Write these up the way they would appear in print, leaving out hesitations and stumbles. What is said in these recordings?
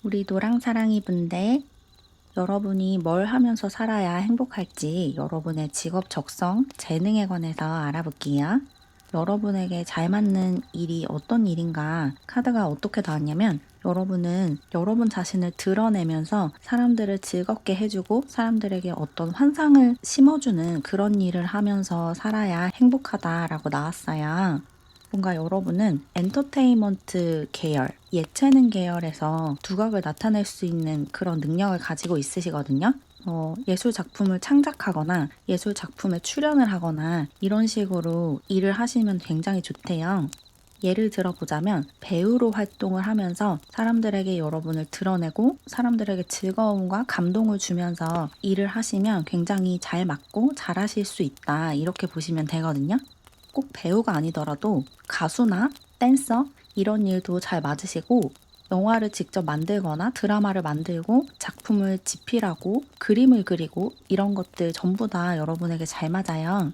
우리 노랑사랑이 분들, 여러분이 뭘 하면서 살아야 행복할지 여러분의 직업 적성, 재능에 관해서 알아볼게요. 여러분에게 잘 맞는 일이 어떤 일인가 카드가 어떻게 나왔냐면 여러분은 여러분 자신을 드러내면서 사람들을 즐겁게 해주고 사람들에게 어떤 환상을 심어주는 그런 일을 하면서 살아야 행복하다라고 나왔어요. 뭔가 여러분은 엔터테인먼트 계열, 예체능 계열에서 두각을 나타낼 수 있는 그런 능력을 가지고 있으시거든요. 예술 작품을 창작하거나 예술 작품에 출연을 하거나 이런 식으로 일을 하시면 굉장히 좋대요. 예를 들어보자면 배우로 활동을 하면서 사람들에게 여러분을 드러내고 사람들에게 즐거움과 감동을 주면서 일을 하시면 굉장히 잘 맞고 잘하실 수 있다. 이렇게 보시면 되거든요. 꼭 배우가 아니더라도 가수나 댄서 이런 일도 잘 맞으시고 영화를 직접 만들거나 드라마를 만들고 작품을 집필하고 그림을 그리고 이런 것들 전부 다 여러분에게 잘 맞아요.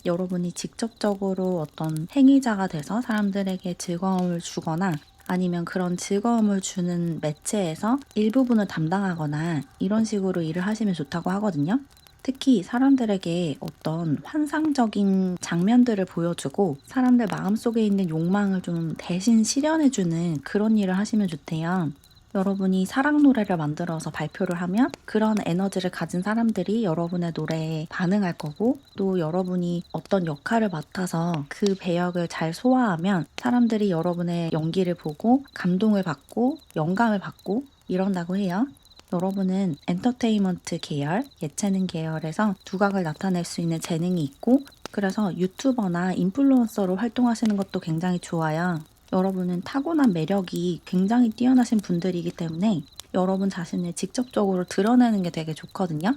여러분이 직접적으로 어떤 행위자가 돼서 사람들에게 즐거움을 주거나 아니면 그런 즐거움을 주는 매체에서 일부분을 담당하거나 이런 식으로 일을 하시면 좋다고 하거든요. 특히 사람들에게 어떤 환상적인 장면들을 보여주고 사람들 마음속에 있는 욕망을 좀 대신 실현해주는 그런 일을 하시면 좋대요. 여러분이 사랑 노래를 만들어서 발표를 하면 그런 에너지를 가진 사람들이 여러분의 노래에 반응할 거고 또 여러분이 어떤 역할을 맡아서 그 배역을 잘 소화하면 사람들이 여러분의 연기를 보고 감동을 받고 영감을 받고 이런다고 해요. 여러분은 엔터테인먼트 계열, 예체능 계열에서 두각을 나타낼 수 있는 재능이 있고 그래서 유튜버나 인플루언서로 활동하시는 것도 굉장히 좋아요. 여러분은 타고난 매력이 굉장히 뛰어나신 분들이기 때문에 여러분 자신을 직접적으로 드러내는 게 되게 좋거든요.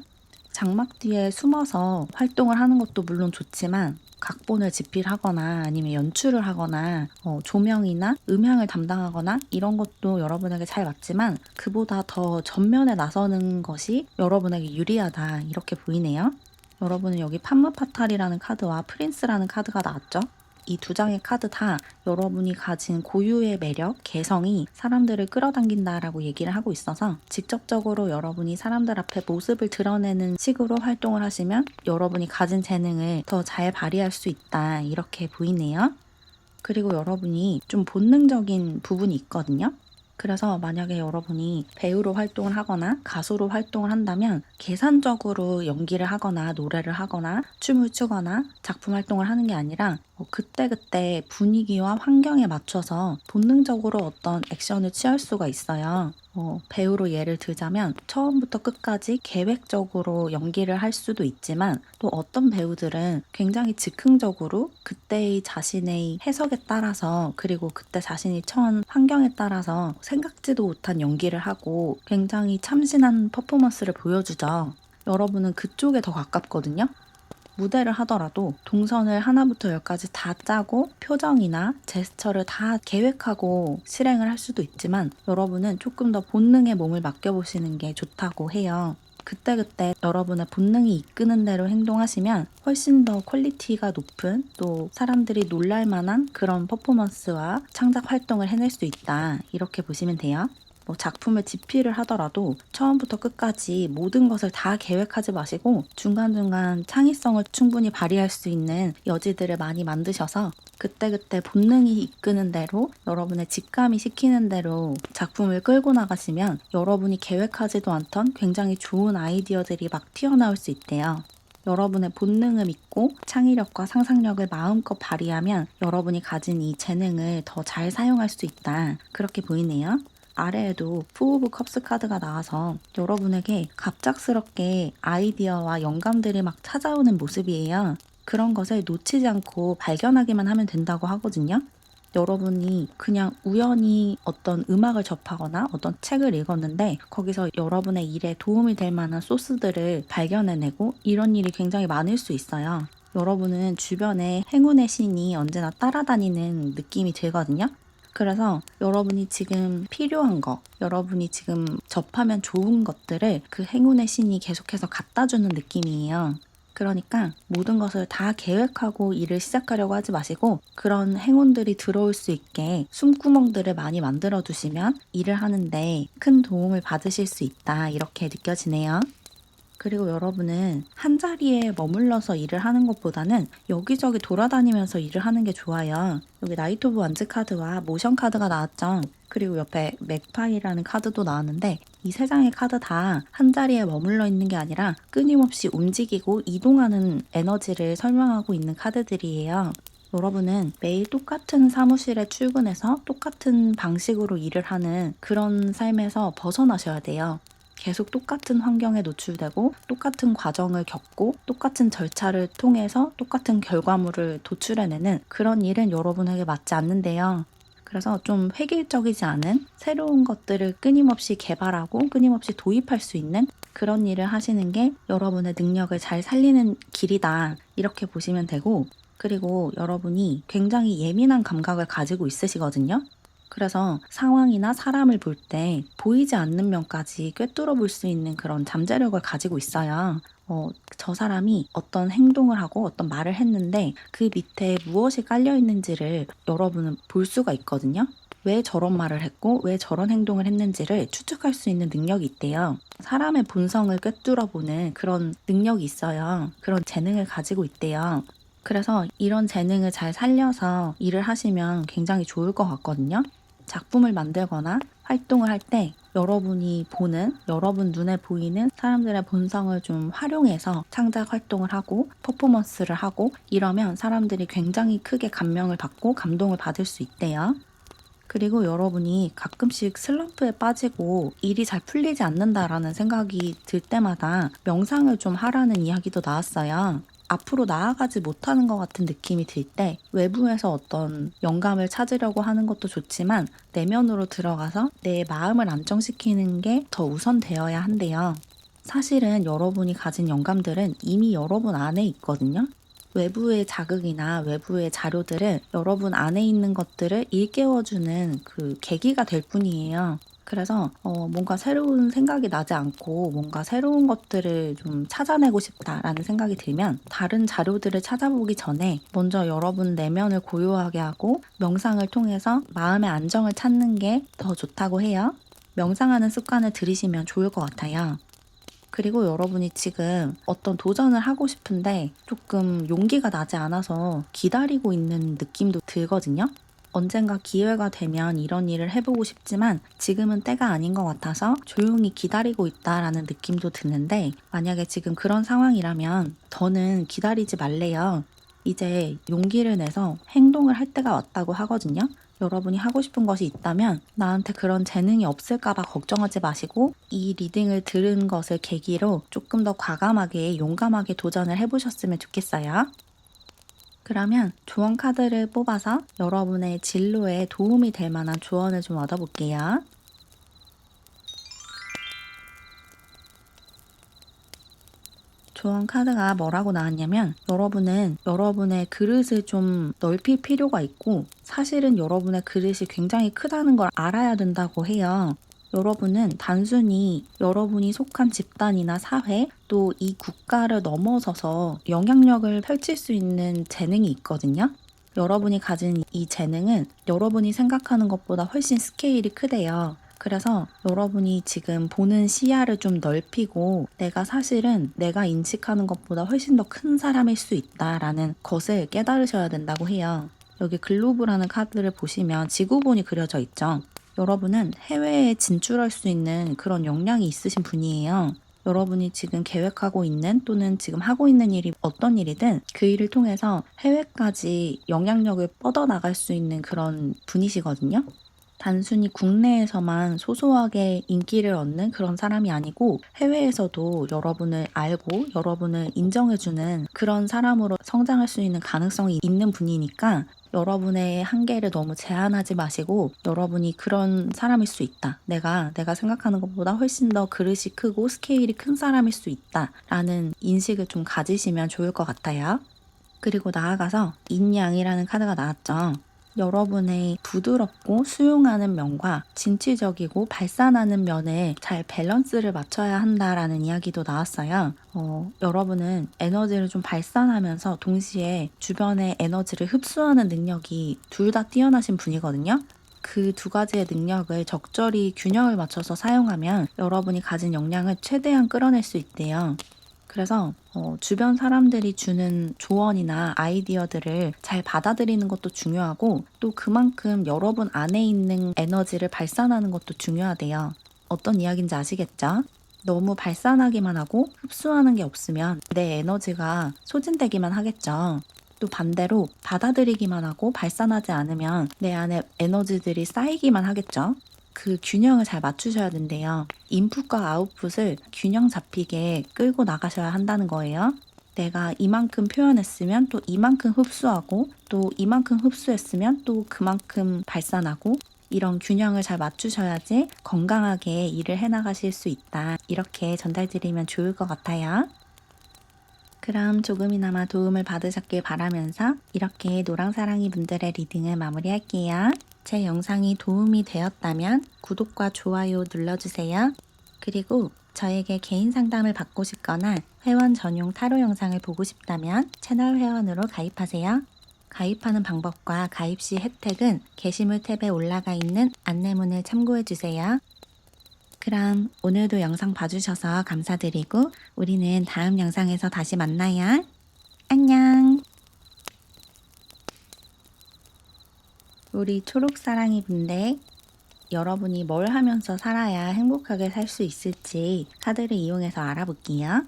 장막 뒤에 숨어서 활동을 하는 것도 물론 좋지만 각본을 집필하거나 아니면 연출을 하거나 조명이나 음향을 담당하거나 이런 것도 여러분에게 잘 맞지만 그보다 더 전면에 나서는 것이 여러분에게 유리하다 이렇게 보이네요. 여러분은 여기 판무파탈이라는 카드와 프린스라는 카드가 나왔죠. 이 두 장의 카드 다 여러분이 가진 고유의 매력, 개성이 사람들을 끌어당긴다라고 얘기를 하고 있어서 직접적으로 여러분이 사람들 앞에 모습을 드러내는 식으로 활동을 하시면 여러분이 가진 재능을 더 잘 발휘할 수 있다. 이렇게 보이네요. 그리고 여러분이 좀 본능적인 부분이 있거든요. 그래서 만약에 여러분이 배우로 활동을 하거나 가수로 활동을 한다면 계산적으로 연기를 하거나 노래를 하거나 춤을 추거나 작품 활동을 하는 게 아니라 그때그때 분위기와 환경에 맞춰서 본능적으로 어떤 액션을 취할 수가 있어요. 배우로 예를 들자면 처음부터 끝까지 계획적으로 연기를 할 수도 있지만 또 어떤 배우들은 굉장히 즉흥적으로 그때의 자신의 해석에 따라서 그리고 그때 자신이 처한 환경에 따라서 생각지도 못한 연기를 하고 굉장히 참신한 퍼포먼스를 보여주죠. 여러분은 그쪽에 더 가깝거든요. 무대를 하더라도 동선을 하나부터 열까지 다 짜고 표정이나 제스처를 다 계획하고 실행을 할 수도 있지만 여러분은 조금 더 본능에 몸을 맡겨보시는 게 좋다고 해요. 그때그때 여러분의 본능이 이끄는 대로 행동하시면 훨씬 더 퀄리티가 높은 또 사람들이 놀랄 만한 그런 퍼포먼스와 창작 활동을 해낼 수 있다. 이렇게 보시면 돼요. 작품을 집필을 하더라도 처음부터 끝까지 모든 것을 다 계획하지 마시고 중간중간 창의성을 충분히 발휘할 수 있는 여지들을 많이 만드셔서 그때그때 본능이 이끄는 대로 여러분의 직감이 시키는 대로 작품을 끌고 나가시면 여러분이 계획하지도 않던 굉장히 좋은 아이디어들이 막 튀어나올 수 있대요. 여러분의 본능을 믿고 창의력과 상상력을 마음껏 발휘하면 여러분이 가진 이 재능을 더 잘 사용할 수 있다. 그렇게 보이네요. 아래에도 푸 오브 컵스 카드가 나와서 여러분에게 갑작스럽게 아이디어와 영감들이 막 찾아오는 모습이에요. 그런 것을 놓치지 않고 발견하기만 하면 된다고 하거든요. 여러분이 그냥 우연히 어떤 음악을 접하거나 어떤 책을 읽었는데 거기서 여러분의 일에 도움이 될 만한 소스들을 발견해내고 이런 일이 굉장히 많을 수 있어요. 여러분은 주변에 행운의 신이 언제나 따라다니는 느낌이 들거든요. 그래서 여러분이 지금 필요한 거, 여러분이 지금 접하면 좋은 것들을 그 행운의 신이 계속해서 갖다 주는 느낌이에요. 그러니까 모든 것을 다 계획하고 일을 시작하려고 하지 마시고 그런 행운들이 들어올 수 있게 숨구멍들을 많이 만들어 두시면 일을 하는데 큰 도움을 받으실 수 있다. 이렇게 느껴지네요. 그리고 여러분은 한 자리에 머물러서 일을 하는 것보다는 여기저기 돌아다니면서 일을 하는 게 좋아요. 여기 나이트 오브 완즈 카드와 모션 카드가 나왔죠. 그리고 옆에 맥파이라는 카드도 나왔는데 이 세 장의 카드 다 한 자리에 머물러 있는 게 아니라 끊임없이 움직이고 이동하는 에너지를 설명하고 있는 카드들이에요. 여러분은 매일 똑같은 사무실에 출근해서 똑같은 방식으로 일을 하는 그런 삶에서 벗어나셔야 돼요. 계속 똑같은 환경에 노출되고 똑같은 과정을 겪고 똑같은 절차를 통해서 똑같은 결과물을 도출해내는 그런 일은 여러분에게 맞지 않는데요. 그래서 좀 획일적이지 않은 새로운 것들을 끊임없이 개발하고 끊임없이 도입할 수 있는 그런 일을 하시는 게 여러분의 능력을 잘 살리는 길이다. 이렇게 보시면 되고, 그리고 여러분이 굉장히 예민한 감각을 가지고 있으시거든요. 그래서 상황이나 사람을 볼 때 보이지 않는 면까지 꿰뚫어 볼 수 있는 그런 잠재력을 가지고 있어요. 저 사람이 어떤 행동을 하고 어떤 말을 했는데 그 밑에 무엇이 깔려 있는지를 여러분은 볼 수가 있거든요. 왜 저런 말을 했고 왜 저런 행동을 했는지를 추측할 수 있는 능력이 있대요. 사람의 본성을 꿰뚫어 보는 그런 능력이 있어요. 그런 재능을 가지고 있대요. 그래서 이런 재능을 잘 살려서 일을 하시면 굉장히 좋을 것 같거든요. 작품을 만들거나 활동을 할 때 여러분이 보는, 여러분 눈에 보이는 사람들의 본성을 좀 활용해서 창작 활동을 하고 퍼포먼스를 하고 이러면 사람들이 굉장히 크게 감명을 받고 감동을 받을 수 있대요. 그리고 여러분이 가끔씩 슬럼프에 빠지고 일이 잘 풀리지 않는다라는 생각이 들 때마다 명상을 좀 하라는 이야기도 나왔어요. 앞으로 나아가지 못하는 것 같은 느낌이 들 때 외부에서 어떤 영감을 찾으려고 하는 것도 좋지만 내면으로 들어가서 내 마음을 안정시키는 게 더 우선되어야 한대요. 사실은 여러분이 가진 영감들은 이미 여러분 안에 있거든요. 외부의 자극이나 외부의 자료들은 여러분 안에 있는 것들을 일깨워주는 그 계기가 될 뿐이에요. 그래서 뭔가 새로운 생각이 나지 않고 뭔가 새로운 것들을 좀 찾아내고 싶다라는 생각이 들면 다른 자료들을 찾아보기 전에 먼저 여러분 내면을 고요하게 하고 명상을 통해서 마음의 안정을 찾는 게 더 좋다고 해요. 명상하는 습관을 들이시면 좋을 것 같아요. 그리고 여러분이 지금 어떤 도전을 하고 싶은데 조금 용기가 나지 않아서 기다리고 있는 느낌도 들거든요. 언젠가 기회가 되면 이런 일을 해보고 싶지만 지금은 때가 아닌 것 같아서 조용히 기다리고 있다라는 느낌도 드는데 만약에 지금 그런 상황이라면 더는 기다리지 말래요. 이제 용기를 내서 행동을 할 때가 왔다고 하거든요. 여러분이 하고 싶은 것이 있다면 나한테 그런 재능이 없을까봐 걱정하지 마시고 이 리딩을 들은 것을 계기로 조금 더 과감하게 용감하게 도전을 해보셨으면 좋겠어요. 그러면 조언 카드를 뽑아서 여러분의 진로에 도움이 될 만한 조언을 좀 얻어볼게요. 조언 카드가 뭐라고 나왔냐면 여러분은 여러분의 그릇을 좀 넓힐 필요가 있고 사실은 여러분의 그릇이 굉장히 크다는 걸 알아야 된다고 해요. 여러분은 단순히 여러분이 속한 집단이나 사회 또 이 국가를 넘어서서 영향력을 펼칠 수 있는 재능이 있거든요. 여러분이 가진 이 재능은 여러분이 생각하는 것보다 훨씬 스케일이 크대요. 그래서 여러분이 지금 보는 시야를 좀 넓히고 내가 사실은 내가 인식하는 것보다 훨씬 더 큰 사람일 수 있다라는 것을 깨달으셔야 된다고 해요. 여기 글로브라는 카드를 보시면 지구본이 그려져 있죠. 여러분은 해외에 진출할 수 있는 그런 역량이 있으신 분이에요. 여러분이 지금 계획하고 있는 또는 지금 하고 있는 일이 어떤 일이든 그 일을 통해서 해외까지 영향력을 뻗어나갈 수 있는 그런 분이시거든요. 단순히 국내에서만 소소하게 인기를 얻는 그런 사람이 아니고 해외에서도 여러분을 알고 여러분을 인정해주는 그런 사람으로 성장할 수 있는 가능성이 있는 분이니까 여러분의 한계를 너무 제한하지 마시고 여러분이 그런 사람일 수 있다. 내가 생각하는 것보다 훨씬 더 그릇이 크고 스케일이 큰 사람일 수 있다. 라는 인식을 좀 가지시면 좋을 것 같아요. 그리고 나아가서 인양이라는 카드가 나왔죠. 여러분의 부드럽고 수용하는 면과 진취적이고 발산하는 면을 잘 밸런스를 맞춰야 한다라는 이야기도 나왔어요. 여러분은 에너지를 좀 발산하면서 동시에 주변의 에너지를 흡수하는 능력이 둘 다 뛰어나신 분이거든요. 그 두 가지의 능력을 적절히 균형을 맞춰서 사용하면 여러분이 가진 역량을 최대한 끌어낼 수 있대요. 그래서 주변 사람들이 주는 조언이나 아이디어들을 잘 받아들이는 것도 중요하고 또 그만큼 여러분 안에 있는 에너지를 발산하는 것도 중요하대요. 어떤 이야기인지 아시겠죠? 너무 발산하기만 하고 흡수하는 게 없으면 내 에너지가 소진되기만 하겠죠. 또 반대로 받아들이기만 하고 발산하지 않으면 내 안에 에너지들이 쌓이기만 하겠죠. 그 균형을 잘 맞추셔야 된대요. 인풋과 아웃풋을 균형 잡히게 끌고 나가셔야 한다는 거예요. 내가 이만큼 표현했으면 또 이만큼 흡수하고 또 이만큼 흡수했으면 또 그만큼 발산하고 이런 균형을 잘 맞추셔야지 건강하게 일을 해나가실 수 있다. 이렇게 전달드리면 좋을 것 같아요. 그럼 조금이나마 도움을 받으셨길 바라면서 이렇게 노랑사랑이 분들의 리딩을 마무리할게요. 제 영상이 도움이 되었다면 구독과 좋아요 눌러주세요. 그리고 저에게 개인 상담을 받고 싶거나 회원 전용 타로 영상을 보고 싶다면 채널 회원으로 가입하세요. 가입하는 방법과 가입 시 혜택은 게시물 탭에 올라가 있는 안내문을 참고해주세요. 그럼 오늘도 영상 봐주셔서 감사드리고 우리는 다음 영상에서 다시 만나요. 안녕. 우리 초록사랑이 분들, 여러분이 뭘 하면서 살아야 행복하게 살 수 있을지 카드를 이용해서 알아볼게요.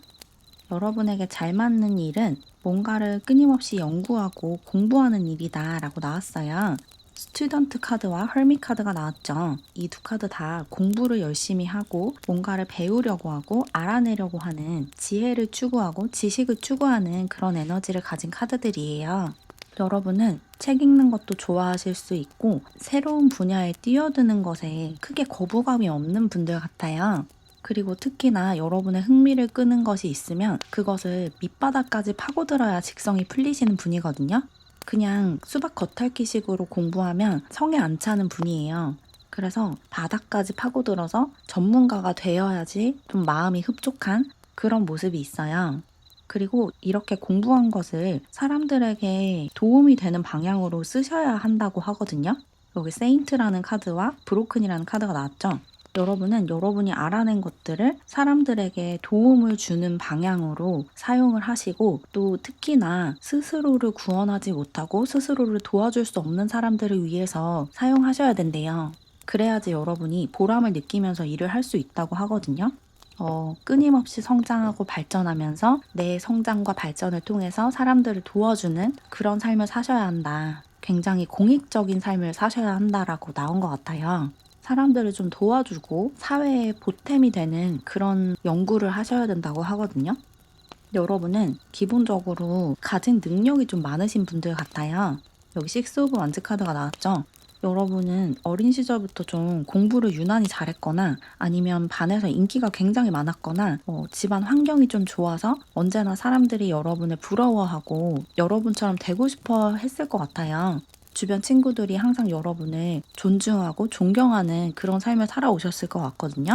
여러분에게 잘 맞는 일은 뭔가를 끊임없이 연구하고 공부하는 일이다 라고 나왔어요. 스튜던트 카드와 헐밋 카드가 나왔죠. 이 두 카드 다 공부를 열심히 하고 뭔가를 배우려고 하고 알아내려고 하는 지혜를 추구하고 지식을 추구하는 그런 에너지를 가진 카드들이에요. 여러분은 책 읽는 것도 좋아하실 수 있고 새로운 분야에 뛰어드는 것에 크게 거부감이 없는 분들 같아요. 그리고 특히나 여러분의 흥미를 끄는 것이 있으면 그것을 밑바닥까지 파고들어야 직성이 풀리시는 분이거든요. 그냥 수박 겉핥기식으로 공부하면 성에 안 차는 분이에요. 그래서 바닥까지 파고들어서 전문가가 되어야지 좀 마음이 흡족한 그런 모습이 있어요. 그리고 이렇게 공부한 것을 사람들에게 도움이 되는 방향으로 쓰셔야 한다고 하거든요. 여기 세인트라는 카드와 브로큰이라는 카드가 나왔죠. 여러분은 여러분이 알아낸 것들을 사람들에게 도움을 주는 방향으로 사용을 하시고 또 특히나 스스로를 구원하지 못하고 스스로를 도와줄 수 없는 사람들을 위해서 사용하셔야 된대요. 그래야지 여러분이 보람을 느끼면서 일을 할 수 있다고 하거든요. 끊임없이 성장하고 발전하면서 내 성장과 발전을 통해서 사람들을 도와주는 그런 삶을 사셔야 한다. 굉장히 공익적인 삶을 사셔야 한다라고 나온 것 같아요. 사람들을 좀 도와주고 사회에 보탬이 되는 그런 연구를 하셔야 된다고 하거든요. 여러분은 기본적으로 가진 능력이 좀 많으신 분들 같아요. 여기 식스 오브 완즈 카드가 나왔죠. 여러분은 어린 시절부터 좀 공부를 유난히 잘했거나 아니면 반에서 인기가 굉장히 많았거나 집안 환경이 좀 좋아서 언제나 사람들이 여러분을 부러워하고 여러분처럼 되고 싶어 했을 것 같아요. 주변 친구들이 항상 여러분을 존중하고 존경하는 그런 삶을 살아오셨을 것 같거든요.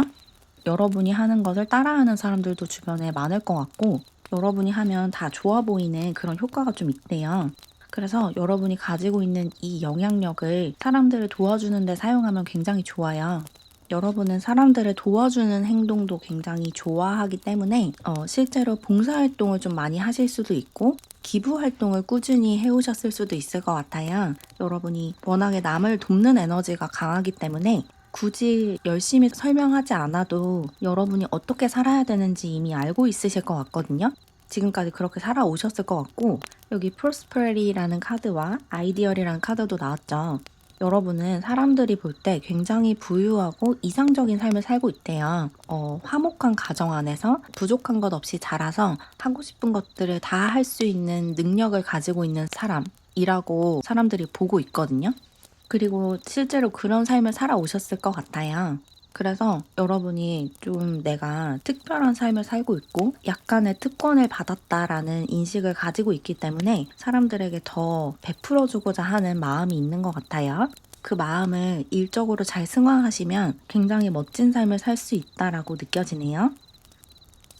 여러분이 하는 것을 따라하는 사람들도 주변에 많을 것 같고 여러분이 하면 다 좋아 보이는 그런 효과가 좀 있대요. 그래서 여러분이 가지고 있는 이 영향력을 사람들을 도와주는 데 사용하면 굉장히 좋아요. 여러분은 사람들을 도와주는 행동도 굉장히 좋아하기 때문에 실제로 봉사활동을 좀 많이 하실 수도 있고 기부활동을 꾸준히 해오셨을 수도 있을 것 같아요. 여러분이 워낙에 남을 돕는 에너지가 강하기 때문에 굳이 열심히 설명하지 않아도 여러분이 어떻게 살아야 되는지 이미 알고 있으실 것 같거든요. 지금까지 그렇게 살아오셨을 것 같고 여기 프로스퍼리티라는 카드와 아이디얼이라는 카드도 나왔죠. 여러분은 사람들이 볼 때 굉장히 부유하고 이상적인 삶을 살고 있대요. 화목한 가정 안에서 부족한 것 없이 자라서 하고 싶은 것들을 다 할 수 있는 능력을 가지고 있는 사람이라고 사람들이 보고 있거든요. 그리고 실제로 그런 삶을 살아오셨을 것 같아요. 그래서 여러분이 좀 내가 특별한 삶을 살고 있고 약간의 특권을 받았다라는 인식을 가지고 있기 때문에 사람들에게 더 베풀어주고자 하는 마음이 있는 것 같아요. 그 마음을 일적으로 잘 승화하시면 굉장히 멋진 삶을 살 수 있다라고 느껴지네요.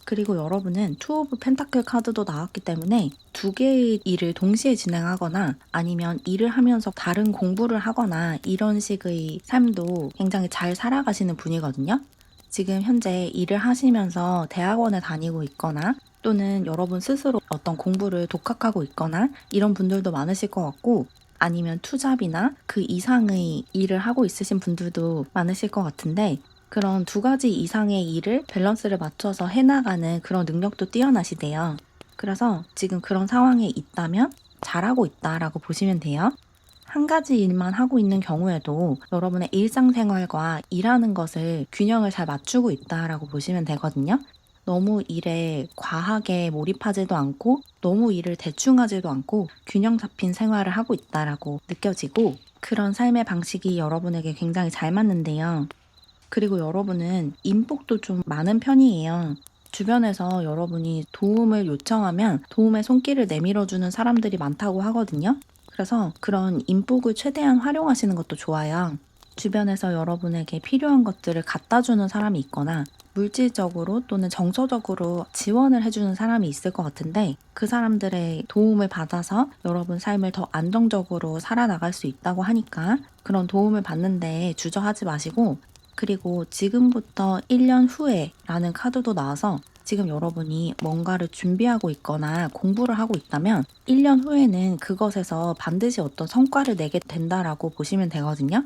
그리고 여러분은 투 오브 펜타클 카드도 나왔기 때문에 두 개의 일을 동시에 진행하거나 아니면 일을 하면서 다른 공부를 하거나 이런 식의 삶도 굉장히 잘 살아가시는 분이거든요. 지금 현재 일을 하시면서 대학원에 다니고 있거나 또는 여러분 스스로 어떤 공부를 독학하고 있거나 이런 분들도 많으실 것 같고 아니면 투잡이나 그 이상의 일을 하고 있으신 분들도 많으실 것 같은데 그런 두 가지 이상의 일을 밸런스를 맞춰서 해나가는 그런 능력도 뛰어나시대요. 그래서 지금 그런 상황에 있다면 잘하고 있다라고 보시면 돼요. 한 가지 일만 하고 있는 경우에도 여러분의 일상생활과 일하는 것을 균형을 잘 맞추고 있다라고 보시면 되거든요. 너무 일에 과하게 몰입하지도 않고 너무 일을 대충 하지도 않고 균형 잡힌 생활을 하고 있다라고 느껴지고 그런 삶의 방식이 여러분에게 굉장히 잘 맞는데요. 그리고 여러분은 인복도 좀 많은 편이에요. 주변에서 여러분이 도움을 요청하면 도움의 손길을 내밀어주는 사람들이 많다고 하거든요. 그래서 그런 인복을 최대한 활용하시는 것도 좋아요. 주변에서 여러분에게 필요한 것들을 갖다 주는 사람이 있거나 물질적으로 또는 정서적으로 지원을 해주는 사람이 있을 것 같은데 그 사람들의 도움을 받아서 여러분 삶을 더 안정적으로 살아나갈 수 있다고 하니까 그런 도움을 받는데 주저하지 마시고 그리고 지금부터 1년 후에 라는 카드도 나와서 지금 여러분이 뭔가를 준비하고 있거나 공부를 하고 있다면 1년 후에는 그것에서 반드시 어떤 성과를 내게 된다라고 보시면 되거든요.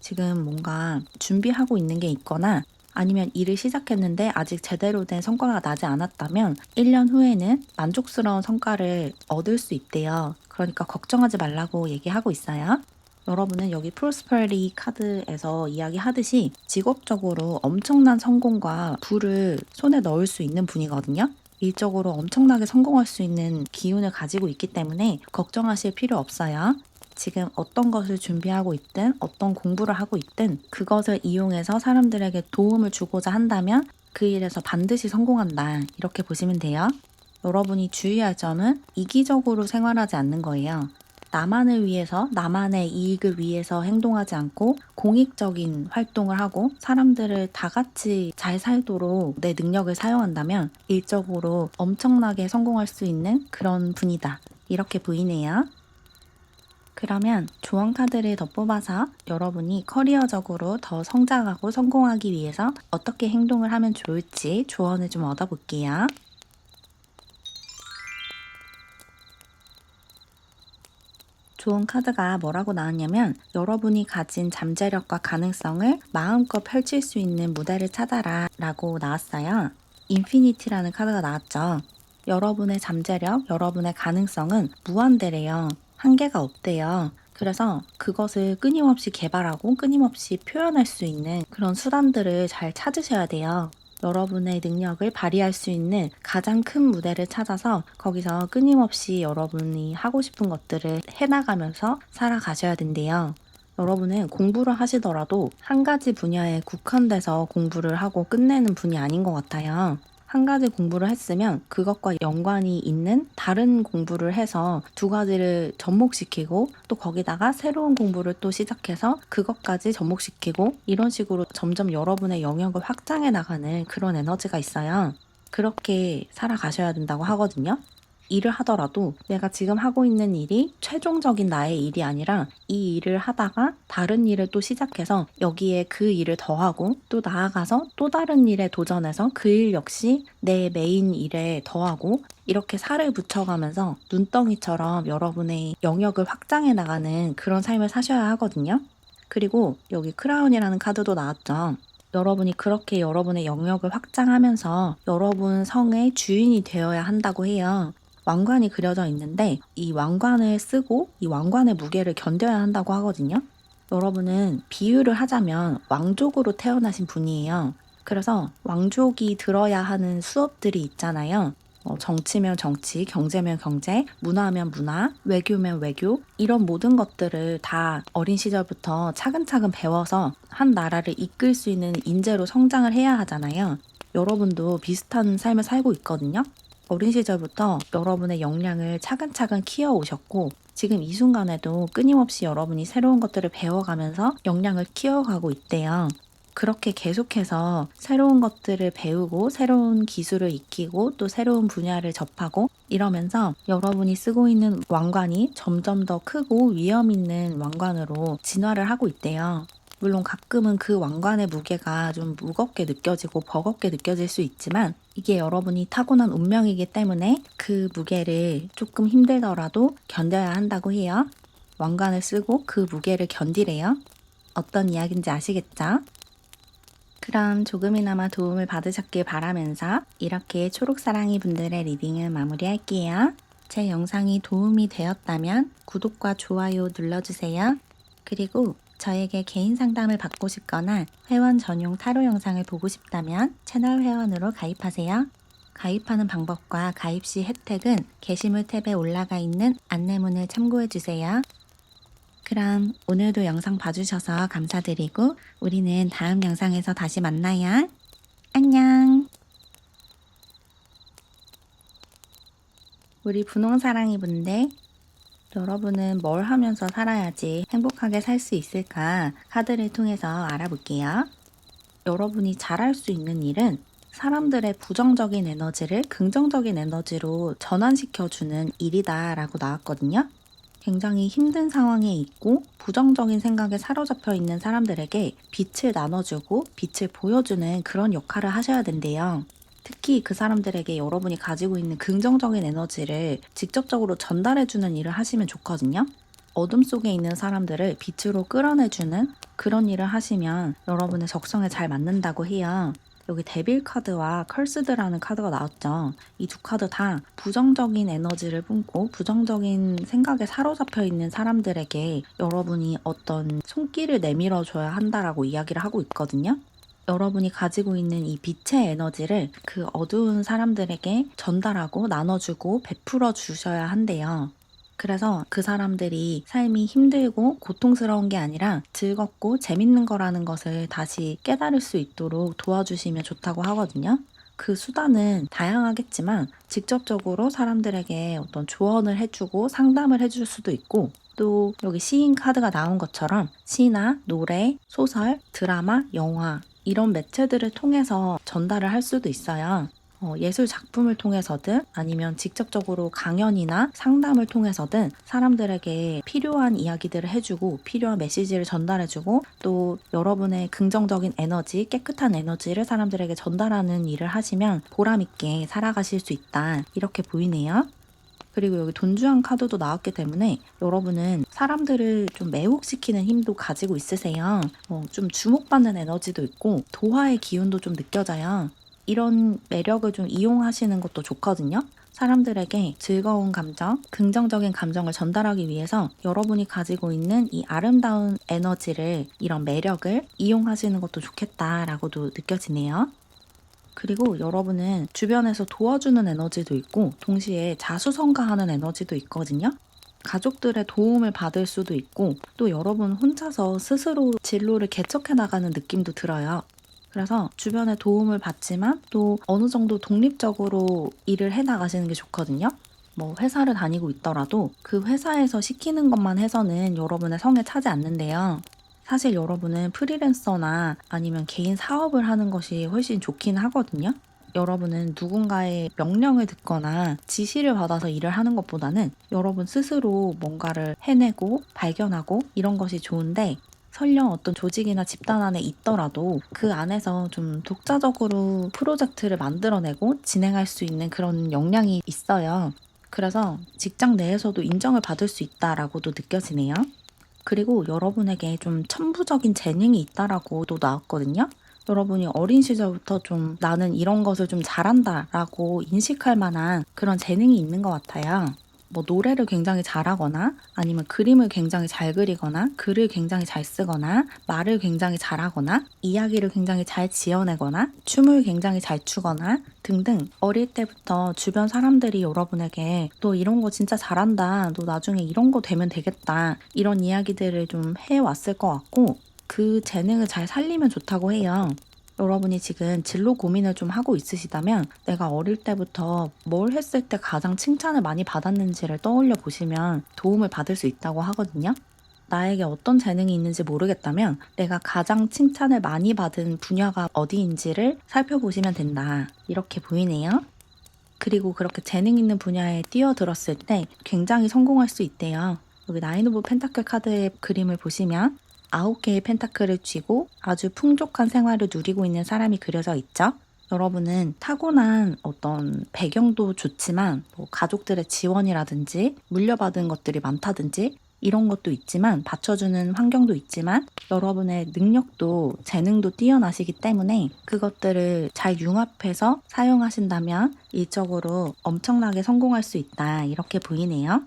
지금 뭔가 준비하고 있는 게 있거나 아니면 일을 시작했는데 아직 제대로 된 성과가 나지 않았다면 1년 후에는 만족스러운 성과를 얻을 수 있대요. 그러니까 걱정하지 말라고 얘기하고 있어요. 여러분은 여기 프로스퍼리티 카드에서 이야기하듯이 직업적으로 엄청난 성공과 부를 손에 넣을 수 있는 분이거든요. 일적으로 엄청나게 성공할 수 있는 기운을 가지고 있기 때문에 걱정하실 필요 없어요. 지금 어떤 것을 준비하고 있든 어떤 공부를 하고 있든 그것을 이용해서 사람들에게 도움을 주고자 한다면 그 일에서 반드시 성공한다. 이렇게 보시면 돼요. 여러분이 주의할 점은 이기적으로 생활하지 않는 거예요. 나만을 위해서, 나만의 이익을 위해서 행동하지 않고 공익적인 활동을 하고 사람들을 다 같이 잘 살도록 내 능력을 사용한다면 일적으로 엄청나게 성공할 수 있는 그런 분이다. 이렇게 보이네요. 그러면 조언 카드를 더 뽑아서 여러분이 커리어적으로 더 성장하고 성공하기 위해서 어떻게 행동을 하면 좋을지 조언을 좀 얻어볼게요. 좋은 카드가 뭐라고 나왔냐면 여러분이 가진 잠재력과 가능성을 마음껏 펼칠 수 있는 무대를 찾아라 라고 나왔어요. 인피니티라는 카드가 나왔죠. 여러분의 잠재력, 여러분의 가능성은 무한대래요. 한계가 없대요. 그래서 그것을 끊임없이 개발하고 끊임없이 표현할 수 있는 그런 수단들을 잘 찾으셔야 돼요. 여러분의 능력을 발휘할 수 있는 가장 큰 무대를 찾아서 거기서 끊임없이 여러분이 하고 싶은 것들을 해나가면서 살아가셔야 된대요. 여러분은 공부를 하시더라도 한 가지 분야에 국한돼서 공부를 하고 끝내는 분이 아닌 것 같아요. 한 가지 공부를 했으면 그것과 연관이 있는 다른 공부를 해서 두 가지를 접목시키고 또 거기다가 새로운 공부를 또 시작해서 그것까지 접목시키고 이런 식으로 점점 여러분의 영역을 확장해 나가는 그런 에너지가 있어요. 그렇게 살아가셔야 된다고 하거든요. 일을 하더라도 내가 지금 하고 있는 일이 최종적인 나의 일이 아니라 이 일을 하다가 다른 일을 또 시작해서 여기에 그 일을 더하고 또 나아가서 또 다른 일에 도전해서 그 일 역시 내 메인 일에 더하고 이렇게 살을 붙여가면서 눈덩이처럼 여러분의 영역을 확장해 나가는 그런 삶을 사셔야 하거든요. 그리고 여기 크라운이라는 카드도 나왔죠. 여러분이 그렇게 여러분의 영역을 확장하면서 여러분 성의 주인이 되어야 한다고 해요. 왕관이 그려져 있는데 이 왕관을 쓰고 이 왕관의 무게를 견뎌야 한다고 하거든요. 여러분은 비유를 하자면 왕족으로 태어나신 분이에요. 그래서 왕족이 들어야 하는 수업들이 있잖아요. 정치면 정치, 경제면 경제, 문화면 문화, 외교면 외교 이런 모든 것들을 다 어린 시절부터 차근차근 배워서 한 나라를 이끌 수 있는 인재로 성장을 해야 하잖아요. 여러분도 비슷한 삶을 살고 있거든요. 어린 시절부터 여러분의 역량을 차근차근 키워오셨고 지금 이 순간에도 끊임없이 여러분이 새로운 것들을 배워가면서 역량을 키워가고 있대요. 그렇게 계속해서 새로운 것들을 배우고 새로운 기술을 익히고 또 새로운 분야를 접하고 이러면서 여러분이 쓰고 있는 왕관이 점점 더 크고 위험 있는 왕관으로 진화를 하고 있대요. 물론 가끔은 그 왕관의 무게가 좀 무겁게 느껴지고 버겁게 느껴질 수 있지만 이게 여러분이 타고난 운명이기 때문에 그 무게를 조금 힘들더라도 견뎌야 한다고 해요. 왕관을 쓰고 그 무게를 견디래요. 어떤 이야기인지 아시겠죠? 그럼 조금이나마 도움을 받으셨길 바라면서 이렇게 초록사랑이 분들의 리딩을 마무리할게요. 제 영상이 도움이 되었다면 구독과 좋아요 눌러주세요. 그리고 저에게 개인 상담을 받고 싶거나 회원 전용 타로 영상을 보고 싶다면 채널 회원으로 가입하세요. 가입하는 방법과 가입 시 혜택은 게시물 탭에 올라가 있는 안내문을 참고해주세요. 그럼 오늘도 영상 봐주셔서 감사드리고 우리는 다음 영상에서 다시 만나요. 안녕. 우리 분홍사랑이 분들, 여러분은 뭘 하면서 살아야지 행복하게 살 수 있을까 카드를 통해서 알아볼게요. 여러분이 잘할 수 있는 일은 사람들의 부정적인 에너지를 긍정적인 에너지로 전환시켜주는 일이다 라고 나왔거든요. 굉장히 힘든 상황에 있고 부정적인 생각에 사로잡혀 있는 사람들에게 빛을 나눠주고 빛을 보여주는 그런 역할을 하셔야 된대요. 특히 그 사람들에게 여러분이 가지고 있는 긍정적인 에너지를 직접적으로 전달해주는 일을 하시면 좋거든요. 어둠 속에 있는 사람들을 빛으로 끌어내주는 그런 일을 하시면 여러분의 적성에 잘 맞는다고 해요. 여기 데빌 카드와 컬스드라는 카드가 나왔죠. 이 두 카드 다 부정적인 에너지를 뿜고 부정적인 생각에 사로잡혀 있는 사람들에게 여러분이 어떤 손길을 내밀어 줘야 한다라고 이야기를 하고 있거든요. 여러분이 가지고 있는 이 빛의 에너지를 그 어두운 사람들에게 전달하고 나눠주고 베풀어 주셔야 한대요. 그래서 그 사람들이 삶이 힘들고 고통스러운 게 아니라 즐겁고 재밌는 거라는 것을 다시 깨달을 수 있도록 도와주시면 좋다고 하거든요. 그 수단은 다양하겠지만 직접적으로 사람들에게 어떤 조언을 해주고 상담을 해줄 수도 있고 또 여기 시인 카드가 나온 것처럼 시나 노래, 소설, 드라마, 영화 이런 매체들을 통해서 전달을 할 수도 있어요. 예술 작품을 통해서든 아니면 직접적으로 강연이나 상담을 통해서든 사람들에게 필요한 이야기들을 해주고 필요한 메시지를 전달해주고 또 여러분의 긍정적인 에너지, 깨끗한 에너지를 사람들에게 전달하는 일을 하시면 보람있게 살아가실 수 있다. 이렇게 보이네요. 그리고 여기 돈주한 카드도 나왔기 때문에 여러분은 사람들을 좀 매혹시키는 힘도 가지고 있으세요. 좀 주목받는 에너지도 있고 도화의 기운도 좀 느껴져요. 이런 매력을 좀 이용하시는 것도 좋거든요. 사람들에게 즐거운 감정, 긍정적인 감정을 전달하기 위해서 여러분이 가지고 있는 이 아름다운 에너지를, 이런 매력을 이용하시는 것도 좋겠다라고도 느껴지네요. 그리고 여러분은 주변에서 도와주는 에너지도 있고 동시에 자수성가하는 에너지도 있거든요. 가족들의 도움을 받을 수도 있고 또 여러분 혼자서 스스로 진로를 개척해 나가는 느낌도 들어요. 그래서 주변의 도움을 받지만 또 어느 정도 독립적으로 일을 해 나가시는 게 좋거든요. 뭐 회사를 다니고 있더라도 그 회사에서 시키는 것만 해서는 여러분의 성에 차지 않는데요. 사실 여러분은 프리랜서나 아니면 개인 사업을 하는 것이 훨씬 좋긴 하거든요. 여러분은 누군가의 명령을 듣거나 지시를 받아서 일을 하는 것보다는 여러분 스스로 뭔가를 해내고 발견하고 이런 것이 좋은데 설령 어떤 조직이나 집단 안에 있더라도 그 안에서 좀 독자적으로 프로젝트를 만들어내고 진행할 수 있는 그런 역량이 있어요. 그래서 직장 내에서도 인정을 받을 수 있다라고도 느껴지네요. 그리고 여러분에게 좀 천부적인 재능이 있다라고도 나왔거든요. 여러분이 어린 시절부터 좀 나는 이런 것을 좀 잘한다라고 인식할 만한 그런 재능이 있는 것 같아요. 뭐 노래를 굉장히 잘하거나 아니면 그림을 굉장히 잘 그리거나 글을 굉장히 잘 쓰거나 말을 굉장히 잘하거나 이야기를 굉장히 잘 지어내거나 춤을 굉장히 잘 추거나 등등 어릴 때부터 주변 사람들이 여러분에게 너 이런 거 진짜 잘한다. 너 나중에 이런 거 되면 되겠다. 이런 이야기들을 좀 해왔을 것 같고 그 재능을 잘 살리면 좋다고 해요. 여러분이 지금 진로 고민을 좀 하고 있으시다면 내가 어릴 때부터 뭘 했을 때 가장 칭찬을 많이 받았는지를 떠올려 보시면 도움을 받을 수 있다고 하거든요. 나에게 어떤 재능이 있는지 모르겠다면 내가 가장 칭찬을 많이 받은 분야가 어디인지를 살펴보시면 된다. 이렇게 보이네요. 그리고 그렇게 재능 있는 분야에 뛰어들었을 때 굉장히 성공할 수 있대요. 여기 나인 오브 펜타클 카드의 그림을 보시면 9개의 펜타클을 쥐고 아주 풍족한 생활을 누리고 있는 사람이 그려져 있죠. 여러분은 타고난 어떤 배경도 좋지만 뭐 가족들의 지원이라든지 물려받은 것들이 많다든지 이런 것도 있지만 받쳐주는 환경도 있지만 여러분의 능력도 재능도 뛰어나시기 때문에 그것들을 잘 융합해서 사용하신다면 일적으로 엄청나게 성공할 수 있다 이렇게 보이네요.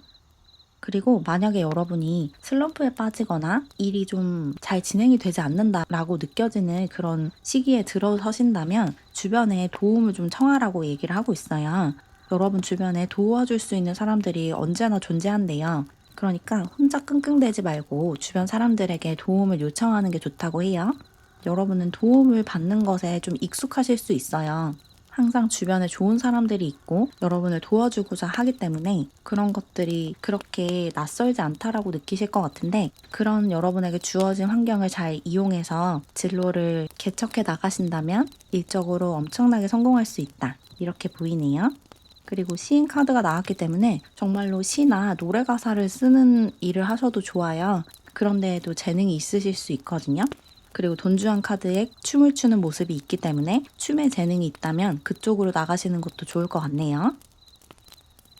그리고 만약에 여러분이 슬럼프에 빠지거나 일이 좀 잘 진행이 되지 않는다라고 느껴지는 그런 시기에 들어서신다면 주변에 도움을 좀 청하라고 얘기를 하고 있어요. 여러분 주변에 도와줄 수 있는 사람들이 언제나 존재한대요. 그러니까 혼자 끙끙대지 말고 주변 사람들에게 도움을 요청하는 게 좋다고 해요. 여러분은 도움을 받는 것에 좀 익숙하실 수 있어요. 항상 주변에 좋은 사람들이 있고 여러분을 도와주고자 하기 때문에 그런 것들이 그렇게 낯설지 않다라고 느끼실 것 같은데 그런 여러분에게 주어진 환경을 잘 이용해서 진로를 개척해 나가신다면 일적으로 엄청나게 성공할 수 있다. 이렇게 보이네요. 그리고 시인 카드가 나왔기 때문에 정말로 시나 노래 가사를 쓰는 일을 하셔도 좋아요. 그런데에도 재능이 있으실 수 있거든요. 그리고 돈주한 카드에 춤을 추는 모습이 있기 때문에 춤에 재능이 있다면 그쪽으로 나가시는 것도 좋을 것 같네요.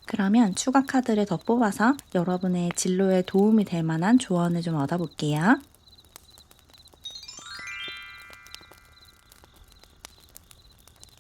그러면 추가 카드를 더 뽑아서 여러분의 진로에 도움이 될 만한 조언을 좀 얻어볼게요.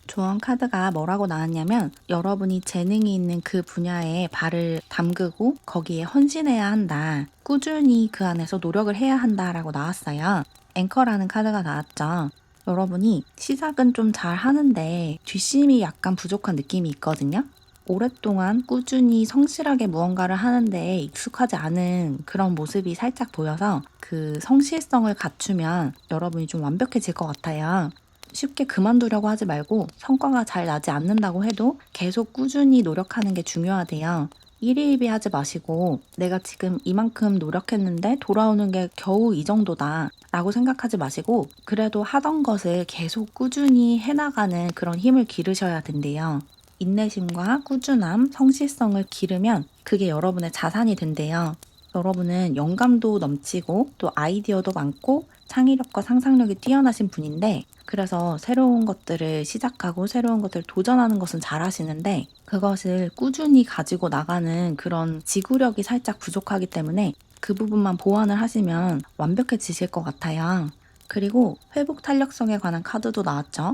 조언 카드가 뭐라고 나왔냐면 여러분이 재능이 있는 그 분야에 발을 담그고 거기에 헌신해야 한다. 꾸준히 그 안에서 노력을 해야 한다라고 나왔어요. 앵커라는 카드가 나왔죠. 여러분이 시작은 좀 잘 하는데 뒷심이 약간 부족한 느낌이 있거든요. 오랫동안 꾸준히 성실하게 무언가를 하는데 익숙하지 않은 그런 모습이 살짝 보여서 그 성실성을 갖추면 여러분이 좀 완벽해질 것 같아요. 쉽게 그만두려고 하지 말고 성과가 잘 나지 않는다고 해도 계속 꾸준히 노력하는 게 중요하대요. 일희일비 하지 마시고 내가 지금 이만큼 노력했는데 돌아오는 게 겨우 이 정도다 라고 생각하지 마시고 그래도 하던 것을 계속 꾸준히 해나가는 그런 힘을 기르셔야 된대요. 인내심과 꾸준함, 성실성을 기르면 그게 여러분의 자산이 된대요. 여러분은 영감도 넘치고 또 아이디어도 많고 창의력과 상상력이 뛰어나신 분인데 그래서 새로운 것들을 시작하고 새로운 것들을 도전하는 것은 잘하시는데 그것을 꾸준히 가지고 나가는 그런 지구력이 살짝 부족하기 때문에 그 부분만 보완을 하시면 완벽해지실 것 같아요. 그리고 회복 탄력성에 관한 카드도 나왔죠.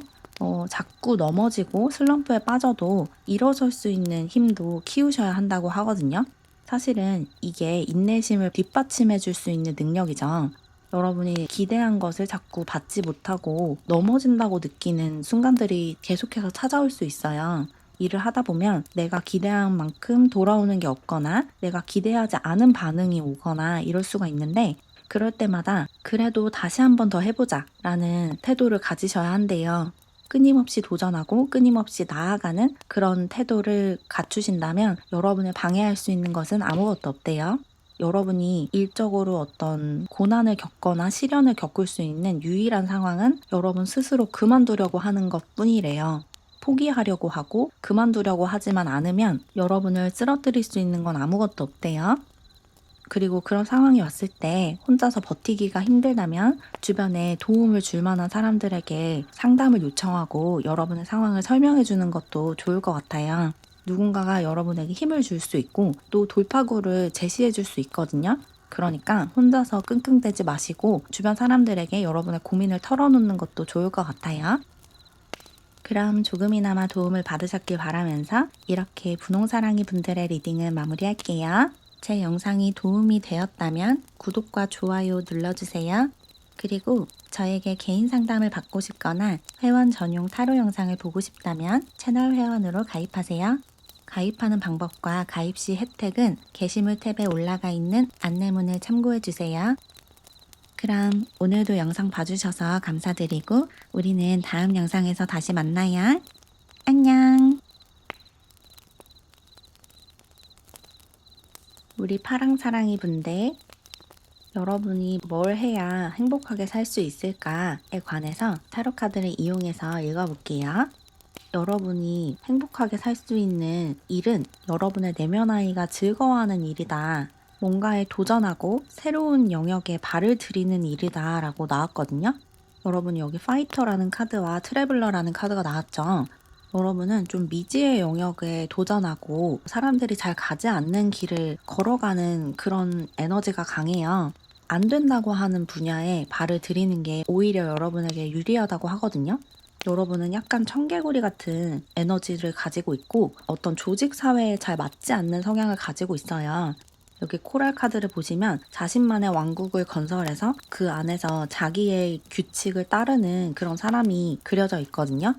자꾸 넘어지고 슬럼프에 빠져도 일어설 수 있는 힘도 키우셔야 한다고 하거든요. 사실은 이게 인내심을 뒷받침해 줄 수 있는 능력이죠. 여러분이 기대한 것을 자꾸 받지 못하고 넘어진다고 느끼는 순간들이 계속해서 찾아올 수 있어요. 일을 하다 보면 내가 기대한 만큼 돌아오는 게 없거나 내가 기대하지 않은 반응이 오거나 이럴 수가 있는데 그럴 때마다 그래도 다시 한 번 더 해보자 라는 태도를 가지셔야 한대요. 끊임없이 도전하고 끊임없이 나아가는 그런 태도를 갖추신다면 여러분을 방해할 수 있는 것은 아무것도 없대요. 여러분이 일적으로 어떤 고난을 겪거나 시련을 겪을 수 있는 유일한 상황은 여러분 스스로 그만두려고 하는 것 뿐이래요. 포기하려고 하고 그만두려고 하지만 않으면 여러분을 쓰러뜨릴 수 있는 건 아무것도 없대요. 그리고 그런 상황이 왔을 때 혼자서 버티기가 힘들다면 주변에 도움을 줄 만한 사람들에게 상담을 요청하고 여러분의 상황을 설명해 주는 것도 좋을 것 같아요. 누군가가 여러분에게 힘을 줄 수 있고 또 돌파구를 제시해 줄 수 있거든요. 그러니까 혼자서 끙끙대지 마시고 주변 사람들에게 여러분의 고민을 털어놓는 것도 좋을 것 같아요. 그럼 조금이나마 도움을 받으셨길 바라면서 이렇게 분홍사랑이 분들의 리딩을 마무리할게요. 제 영상이 도움이 되었다면 구독과 좋아요 눌러주세요. 그리고 저에게 개인 상담을 받고 싶거나 회원 전용 타로 영상을 보고 싶다면 채널 회원으로 가입하세요. 가입하는 방법과 가입 시 혜택은 게시물 탭에 올라가 있는 안내문을 참고해주세요. 그럼 오늘도 영상 봐주셔서 감사드리고 우리는 다음 영상에서 다시 만나요. 안녕. 우리 파랑사랑이 분들, 여러분이 뭘 해야 행복하게 살 수 있을까에 관해서 타로 카드를 이용해서 읽어볼게요. 여러분이 행복하게 살 수 있는 일은 여러분의 내면 아이가 즐거워하는 일이다. 뭔가에 도전하고 새로운 영역에 발을 들이는 일이다 라고 나왔거든요. 여러분이 여기 파이터라는 카드와 트래블러라는 카드가 나왔죠. 여러분은 좀 미지의 영역에 도전하고 사람들이 잘 가지 않는 길을 걸어가는 그런 에너지가 강해요. 안 된다고 하는 분야에 발을 들이는 게 오히려 여러분에게 유리하다고 하거든요. 여러분은 약간 청개구리 같은 에너지를 가지고 있고 어떤 조직 사회에 잘 맞지 않는 성향을 가지고 있어요. 여기 코랄 카드를 보시면 자신만의 왕국을 건설해서 그 안에서 자기의 규칙을 따르는 그런 사람이 그려져 있거든요.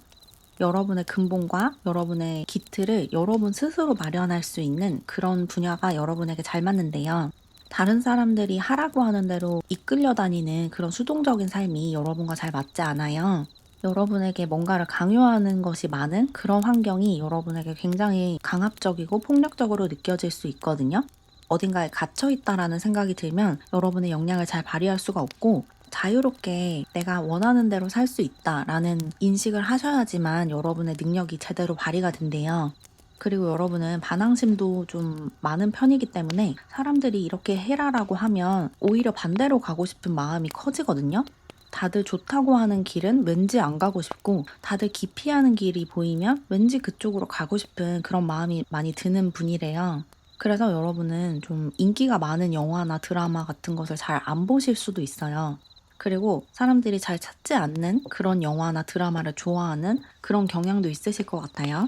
여러분의 근본과 여러분의 기틀을 여러분 스스로 마련할 수 있는 그런 분야가 여러분에게 잘 맞는데요. 다른 사람들이 하라고 하는 대로 이끌려 다니는 그런 수동적인 삶이 여러분과 잘 맞지 않아요. 여러분에게 뭔가를 강요하는 것이 많은 그런 환경이 여러분에게 굉장히 강압적이고 폭력적으로 느껴질 수 있거든요. 어딘가에 갇혀 있다라는 생각이 들면 여러분의 역량을 잘 발휘할 수가 없고 자유롭게 내가 원하는 대로 살 수 있다라는 인식을 하셔야지만 여러분의 능력이 제대로 발휘가 된대요. 그리고 여러분은 반항심도 좀 많은 편이기 때문에 사람들이 이렇게 해라라고 하면 오히려 반대로 가고 싶은 마음이 커지거든요. 다들 좋다고 하는 길은 왠지 안 가고 싶고 다들 기피하는 길이 보이면 왠지 그쪽으로 가고 싶은 그런 마음이 많이 드는 분이래요. 그래서 여러분은 좀 인기가 많은 영화나 드라마 같은 것을 잘 안 보실 수도 있어요. 그리고 사람들이 잘 찾지 않는 그런 영화나 드라마를 좋아하는 그런 경향도 있으실 것 같아요.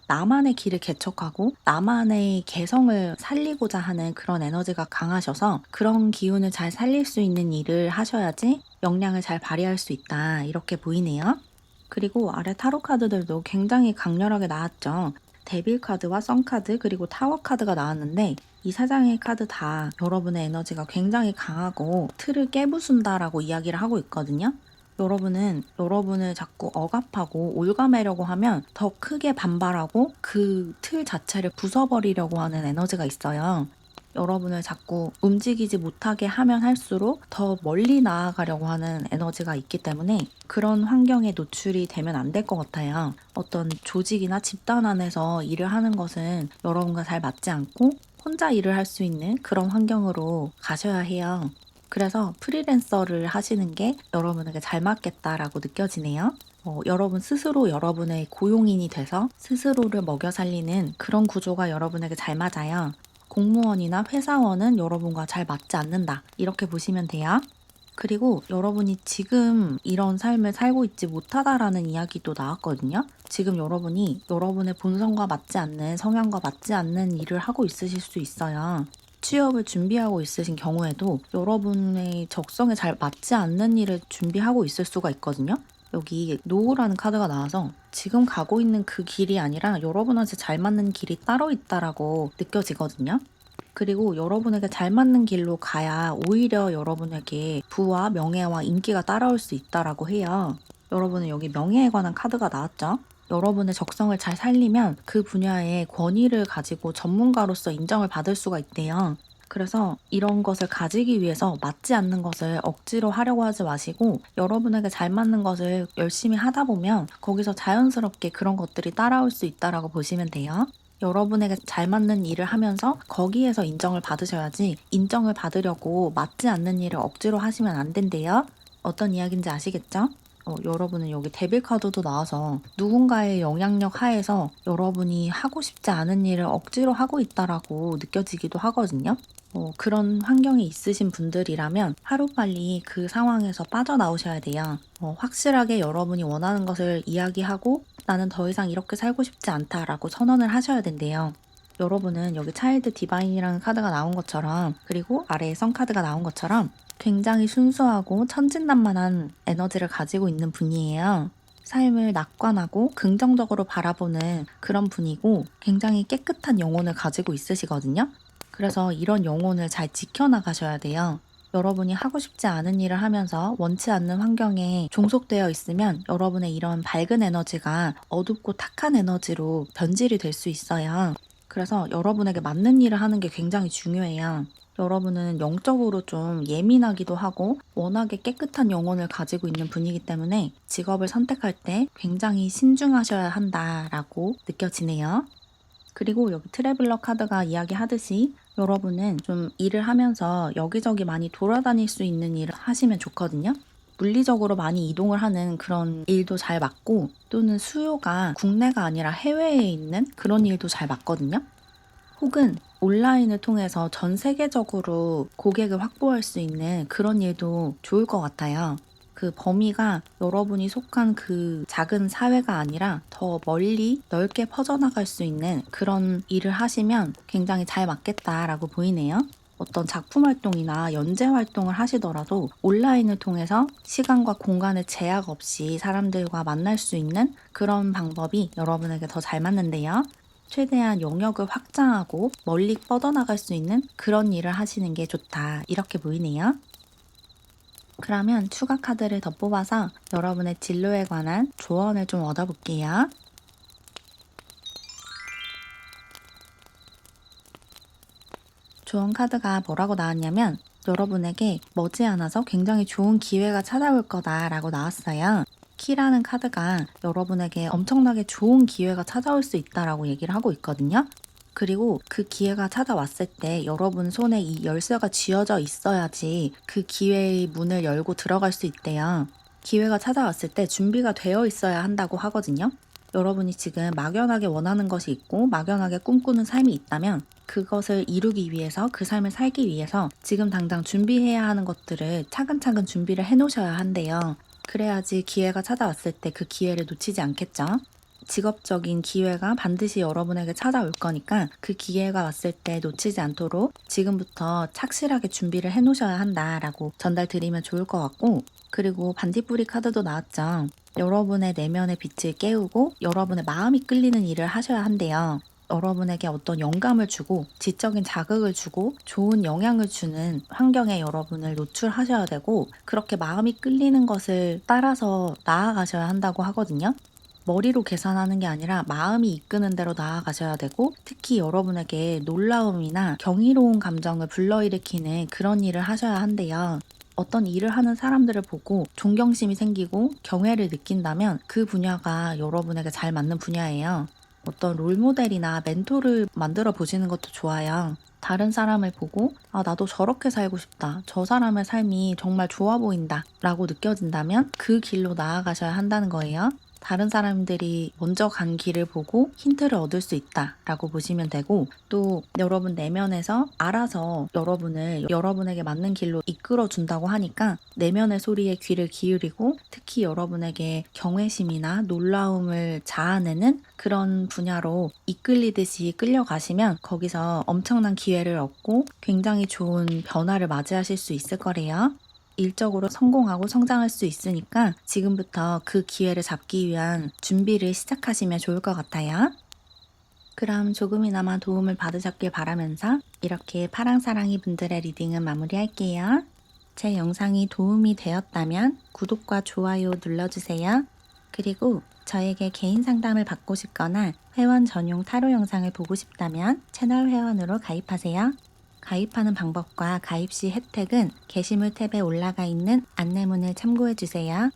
나만의 길을 개척하고 나만의 개성을 살리고자 하는 그런 에너지가 강하셔서 그런 기운을 잘 살릴 수 있는 일을 하셔야지 역량을 잘 발휘할 수 있다. 이렇게 보이네요. 그리고 아래 타로 카드들도 굉장히 강렬하게 나왔죠. 데빌 카드와 선 카드 그리고 타워 카드가 나왔는데 이 3장의 카드 다 여러분의 에너지가 굉장히 강하고 틀을 깨부순다라고 이야기를 하고 있거든요. 여러분은 여러분을 자꾸 억압하고 올가매려고 하면 더 크게 반발하고 그 틀 자체를 부숴버리려고 하는 에너지가 있어요. 여러분을 자꾸 움직이지 못하게 하면 할수록 더 멀리 나아가려고 하는 에너지가 있기 때문에 그런 환경에 노출이 되면 안 될 것 같아요. 어떤 조직이나 집단 안에서 일을 하는 것은 여러분과 잘 맞지 않고 혼자 일을 할 수 있는 그런 환경으로 가셔야 해요. 그래서 프리랜서를 하시는 게 여러분에게 잘 맞겠다라고 느껴지네요. 여러분 스스로 여러분의 고용인이 돼서 스스로를 먹여 살리는 그런 구조가 여러분에게 잘 맞아요. 공무원이나 회사원은 여러분과 잘 맞지 않는다. 이렇게 보시면 돼요. 그리고 여러분이 지금 이런 삶을 살고 있지 못하다라는 이야기도 나왔거든요. 지금 여러분이 여러분의 본성과 맞지 않는 성향과 맞지 않는 일을 하고 있으실 수 있어요. 취업을 준비하고 있으신 경우에도 여러분의 적성에 잘 맞지 않는 일을 준비하고 있을 수가 있거든요. 여기 노우라는 카드가 나와서 지금 가고 있는 그 길이 아니라 여러분한테 잘 맞는 길이 따로 있다라고 느껴지거든요. 그리고 여러분에게 잘 맞는 길로 가야 오히려 여러분에게 부와 명예와 인기가 따라올 수 있다라고 해요. 여러분은 여기 명예에 관한 카드가 나왔죠? 여러분의 적성을 잘 살리면 그 분야의 권위를 가지고 전문가로서 인정을 받을 수가 있대요. 그래서 이런 것을 가지기 위해서 맞지 않는 것을 억지로 하려고 하지 마시고 여러분에게 잘 맞는 것을 열심히 하다 보면 거기서 자연스럽게 그런 것들이 따라올 수 있다라고 보시면 돼요. 여러분에게 잘 맞는 일을 하면서 거기에서 인정을 받으셔야지 인정을 받으려고 맞지 않는 일을 억지로 하시면 안 된대요. 어떤 이야기인지 아시겠죠? 여러분은 여기 데빌 카드도 나와서 누군가의 영향력 하에서 여러분이 하고 싶지 않은 일을 억지로 하고 있다라고 느껴지기도 하거든요. 그런 환경이 있으신 분들이라면 하루빨리 그 상황에서 빠져나오셔야 돼요. 확실하게 여러분이 원하는 것을 이야기하고 나는 더 이상 이렇게 살고 싶지 않다라고 선언을 하셔야 된대요. 여러분은 여기 차일드 디바인이라는 카드가 나온 것처럼 그리고 아래에 선 카드가 나온 것처럼 굉장히 순수하고 천진난만한 에너지를 가지고 있는 분이에요. 삶을 낙관하고 긍정적으로 바라보는 그런 분이고 굉장히 깨끗한 영혼을 가지고 있으시거든요. 그래서 이런 영혼을 잘 지켜나가셔야 돼요. 여러분이 하고 싶지 않은 일을 하면서 원치 않는 환경에 종속되어 있으면 여러분의 이런 밝은 에너지가 어둡고 탁한 에너지로 변질이 될 수 있어요. 그래서 여러분에게 맞는 일을 하는 게 굉장히 중요해요. 여러분은 영적으로 좀 예민하기도 하고 워낙에 깨끗한 영혼을 가지고 있는 분이기 때문에 직업을 선택할 때 굉장히 신중하셔야 한다라고 느껴지네요. 그리고 여기 트래블러 카드가 이야기하듯이 여러분은 좀 일을 하면서 여기저기 많이 돌아다닐 수 있는 일을 하시면 좋거든요. 물리적으로 많이 이동을 하는 그런 일도 잘 맞고 또는 수요가 국내가 아니라 해외에 있는 그런 일도 잘 맞거든요. 혹은 온라인을 통해서 전 세계적으로 고객을 확보할 수 있는 그런 일도 좋을 것 같아요. 그 범위가 여러분이 속한 그 작은 사회가 아니라 더 멀리 넓게 퍼져나갈 수 있는 그런 일을 하시면 굉장히 잘 맞겠다라고 보이네요. 어떤 작품 활동이나 연재 활동을 하시더라도 온라인을 통해서 시간과 공간의 제약 없이 사람들과 만날 수 있는 그런 방법이 여러분에게 더 잘 맞는데요. 최대한 영역을 확장하고 멀리 뻗어나갈 수 있는 그런 일을 하시는 게 좋다. 이렇게 보이네요. 그러면 추가 카드를 더 뽑아서 여러분의 진로에 관한 조언을 좀 얻어볼게요. 조언 카드가 뭐라고 나왔냐면 여러분에게 머지않아서 굉장히 좋은 기회가 찾아올 거다라고 나왔어요. 키라는 카드가 여러분에게 엄청나게 좋은 기회가 찾아올 수 있다라고 얘기를 하고 있거든요. 그리고 그 기회가 찾아왔을 때 여러분 손에 이 열쇠가 쥐어져 있어야지 그 기회의 문을 열고 들어갈 수 있대요. 기회가 찾아왔을 때 준비가 되어 있어야 한다고 하거든요. 여러분이 지금 막연하게 원하는 것이 있고 막연하게 꿈꾸는 삶이 있다면 그것을 이루기 위해서 그 삶을 살기 위해서 지금 당장 준비해야 하는 것들을 차근차근 준비를 해 놓으셔야 한대요. 그래야지 기회가 찾아왔을 때 그 기회를 놓치지 않겠죠. 직업적인 기회가 반드시 여러분에게 찾아올 거니까 그 기회가 왔을 때 놓치지 않도록 지금부터 착실하게 준비를 해 놓으셔야 한다라고 전달 드리면 좋을 것 같고, 그리고 반딧불이 카드도 나왔죠. 여러분의 내면의 빛을 깨우고 여러분의 마음이 끌리는 일을 하셔야 한대요. 여러분에게 어떤 영감을 주고 지적인 자극을 주고 좋은 영향을 주는 환경에 여러분을 노출하셔야 되고, 그렇게 마음이 끌리는 것을 따라서 나아가셔야 한다고 하거든요. 머리로 계산하는 게 아니라 마음이 이끄는 대로 나아가셔야 되고, 특히 여러분에게 놀라움이나 경이로운 감정을 불러일으키는 그런 일을 하셔야 한대요. 어떤 일을 하는 사람들을 보고 존경심이 생기고 경애를 느낀다면 그 분야가 여러분에게 잘 맞는 분야예요. 어떤 롤모델이나 멘토를 만들어 보시는 것도 좋아요. 다른 사람을 보고 아, 나도 저렇게 살고 싶다. 저 사람의 삶이 정말 좋아 보인다. 라고 느껴진다면 그 길로 나아가셔야 한다는 거예요. 다른 사람들이 먼저 간 길을 보고 힌트를 얻을 수 있다라고 보시면 되고, 또 여러분 내면에서 알아서 여러분을 여러분에게 맞는 길로 이끌어 준다고 하니까 내면의 소리에 귀를 기울이고, 특히 여러분에게 경외심이나 놀라움을 자아내는 그런 분야로 이끌리듯이 끌려가시면 거기서 엄청난 기회를 얻고 굉장히 좋은 변화를 맞이하실 수 있을 거래요. 일적으로 성공하고 성장할 수 있으니까 지금부터 그 기회를 잡기 위한 준비를 시작하시면 좋을 것 같아요. 그럼 조금이나마 도움을 받으셨길 바라면서 이렇게 파랑사랑이 분들의 리딩은 마무리할게요. 제 영상이 도움이 되었다면 구독과 좋아요 눌러주세요. 그리고 저에게 개인 상담을 받고 싶거나 회원 전용 타로 영상을 보고 싶다면 채널 회원으로 가입하세요. 가입하는 방법과 가입 시 혜택은 게시물 탭에 올라가 있는 안내문을 참고해주세요.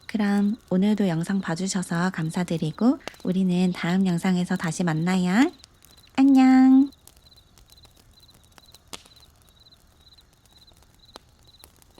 그럼 오늘도 영상 봐주셔서 감사드리고 우리는 다음 영상에서 다시 만나요. 안녕.